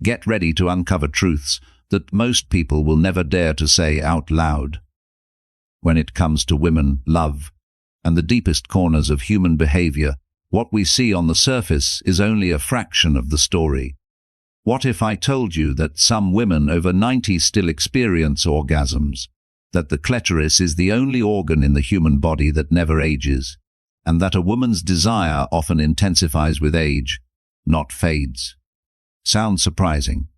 Get ready to uncover truths that most people will never dare to say out loud. When it comes to women, love, and the deepest corners of human behavior, what we see on the surface is only a fraction of the story. What if I told you that some women over 90 still experience orgasms, that the clitoris is the only organ in the human body that never ages, and that a woman's desire often intensifies with age, not fades? Sounds surprising?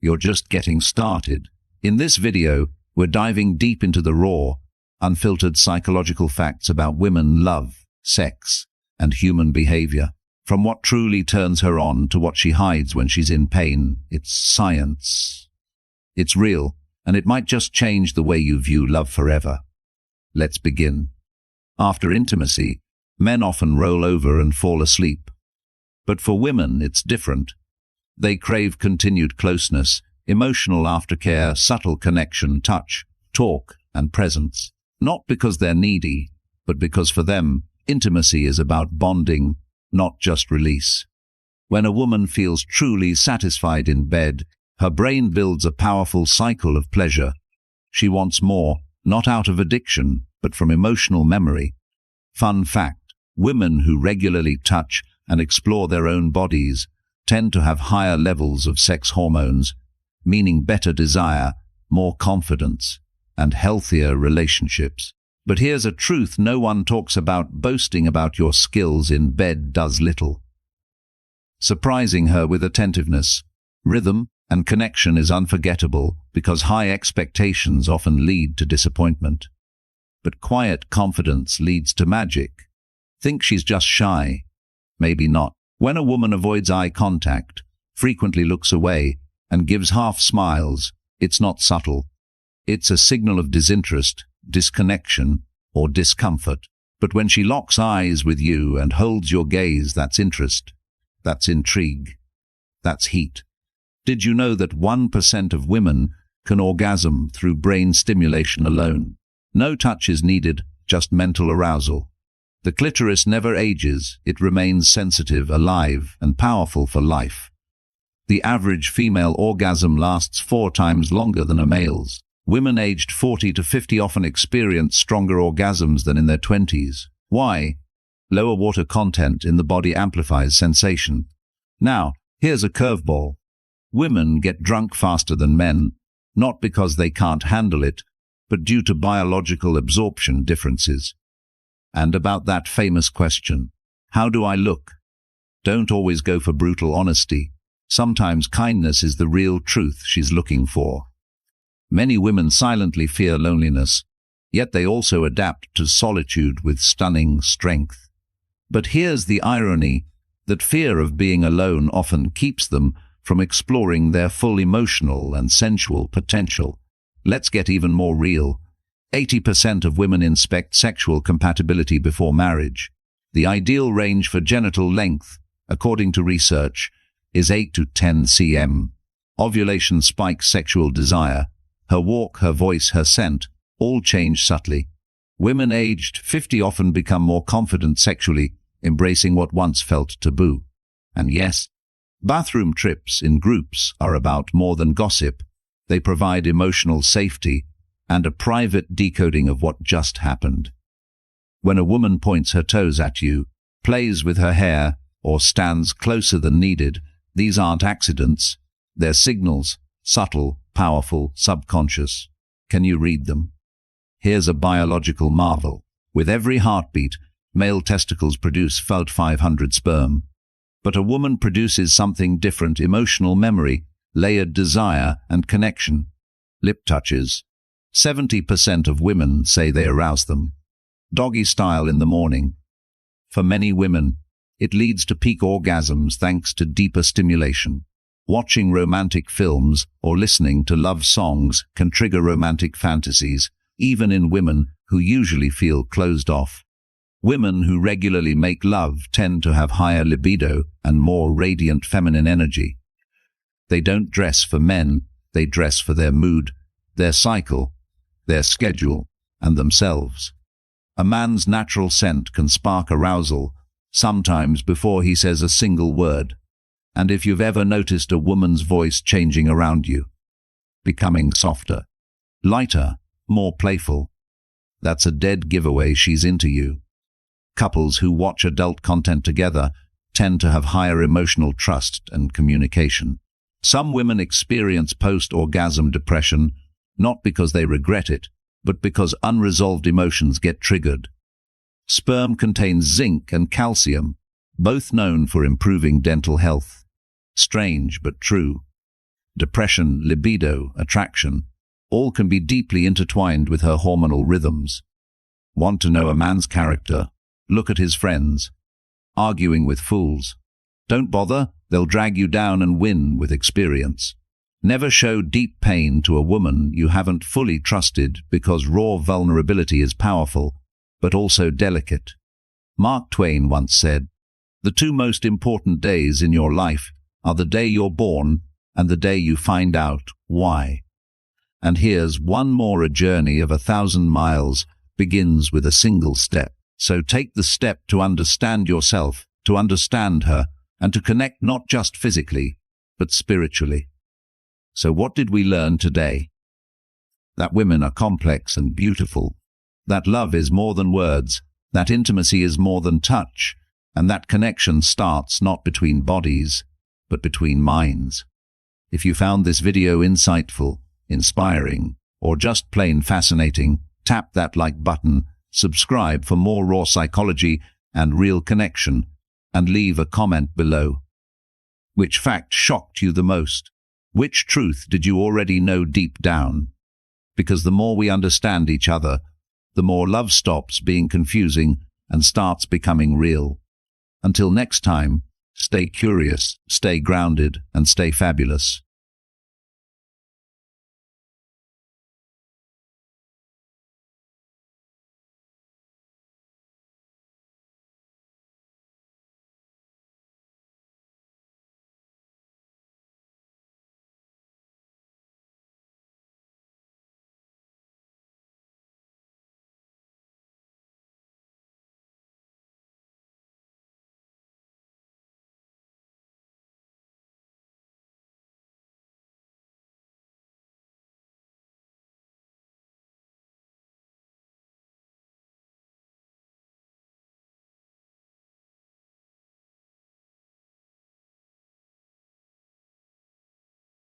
You're just getting started. In this video, we're diving deep into the raw, unfiltered psychological facts about women, love, sex, and human behavior. From what truly turns her on to what she hides when she's in pain. It's science. It's real, and it might just change the way you view love forever. Let's begin. After intimacy, men often roll over and fall asleep. But for women, it's different. They crave continued closeness, emotional aftercare, subtle connection, touch, talk, and presence. Not because they're needy, but because for them, intimacy is about bonding, not just release. When a woman feels truly satisfied in bed, her brain builds a powerful cycle of pleasure. She wants more, not out of addiction, but from emotional memory. Fun fact: women who regularly touch and explore their own bodies tend to have higher levels of sex hormones, meaning better desire, more confidence, and healthier relationships. But here's a truth no one talks about: boasting about your skills in bed does little. Surprising her with attentiveness, rhythm, and connection is unforgettable because high expectations often lead to disappointment. But quiet confidence leads to magic. Think she's just shy? Maybe not. When a woman avoids eye contact, frequently looks away, and gives half smiles, it's not subtle. It's a signal of disinterest, disconnection, or discomfort. But when she locks eyes with you and holds your gaze, that's interest, that's intrigue, that's heat. Did you know that 1% of women can orgasm through brain stimulation alone? No touch is needed, just mental arousal. The clitoris never ages, it remains sensitive, alive, and powerful for life. The average female orgasm lasts 4 times longer than a male's. Women aged 40 to 50 often experience stronger orgasms than in their 20s. Why? Lower water content in the body amplifies sensation. Now, here's a curveball. Women get drunk faster than men, not because they can't handle it, but due to biological absorption differences. And about that famous question, how do I look? Don't always go for brutal honesty. Sometimes kindness is the real truth she's looking for. Many women silently fear loneliness, yet they also adapt to solitude with stunning strength. But here's the irony, that fear of being alone often keeps them from exploring their full emotional and sensual potential. Let's get even more real. 80% of women inspect sexual compatibility before marriage. The ideal range for genital length, according to research, is 8 to 10 cm. Ovulation spikes sexual desire. Her walk, her voice, her scent, all change subtly. Women aged 50 often become more confident sexually, embracing what once felt taboo. And yes, bathroom trips in groups are about more than gossip. They provide emotional safety and a private decoding of what just happened. When a woman points her toes at you, plays with her hair, or stands closer than needed, these aren't accidents. They're signals, subtle, powerful, subconscious. Can you read them? Here's a biological marvel. With every heartbeat, male testicles produce 500 sperm. But a woman produces something different: emotional memory, layered desire, and connection. Lip touches. 70% of women say they arouse them. Doggy style in the morning. For many women, it leads to peak orgasms thanks to deeper stimulation. Watching romantic films or listening to love songs can trigger romantic fantasies, even in women who usually feel closed off. Women who regularly make love tend to have higher libido and more radiant feminine energy. They don't dress for men, they dress for their mood, their cycle, their schedule, and themselves. A man's natural scent can spark arousal, sometimes before he says a single word. And if you've ever noticed a woman's voice changing around you, becoming softer, lighter, more playful, that's a dead giveaway she's into you. Couples who watch adult content together tend to have higher emotional trust and communication. Some women experience post-orgasm depression not because they regret it, but because unresolved emotions get triggered. Sperm contains zinc and calcium, both known for improving dental health. Strange but true. Depression, libido, attraction, all can be deeply intertwined with her hormonal rhythms. Want to know a man's character? Look at his friends. Arguing with fools. Don't bother, they'll drag you down and win with experience. Never show deep pain to a woman you haven't fully trusted, because raw vulnerability is powerful, but also delicate. Mark Twain once said, "The two most important days in your life are the day you're born and the day you find out why." And here's one more: a journey of 1,000 miles begins with a single step. So take the step to understand yourself, to understand her, and to connect not just physically, but spiritually. So what did we learn today? That women are complex and beautiful, that love is more than words, that intimacy is more than touch, and that connection starts not between bodies, but between minds. If you found this video insightful, inspiring, or just plain fascinating, tap that like button, subscribe for more raw psychology and real connection, and leave a comment below. Which fact shocked you the most? Which truth did you already know deep down? Because the more we understand each other, the more love stops being confusing and starts becoming real. Until next time, stay curious, stay grounded, and stay fabulous.